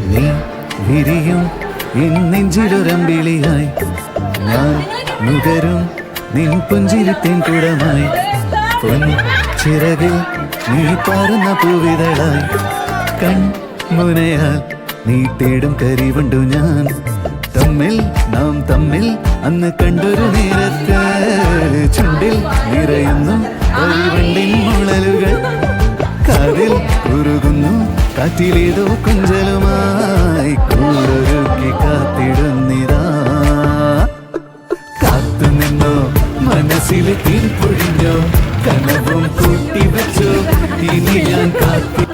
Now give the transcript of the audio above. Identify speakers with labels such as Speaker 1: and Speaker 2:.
Speaker 1: നീ വിരിയും നെഞ്ചിലൊരമ്പിളിയായി ഞാൻ നുകരും നിൻ പുഞ്ചിരിത്തിൻ കുടമായി ചിറകിൽ നീ പാറുന്ന പൂവിതളായി കൺമുനയാൽ നീ തേടും കരിവണ്ടു ഞാൻ നാം തമ്മിൽ അന്ന് കണ്ടൊരു നേരത്ത് ചുണ്ടിൽ നിറയുന്നു കരിവണ്ടിൻ മുളലുകൾ കാതിൽ ഉരുകുന്നു കാറ്റിലേതോ കുഞ്ചലുമായി കൂടൊരുക്കി കാത്തിടുന്നിതാ കാത്തുനിന്നോ മനസ്സിൽ തീർപ്പൊഴിഞ്ഞോ കനവും കൂട്ടി വെച്ചോ ഇനി ഞാൻ കാത്തി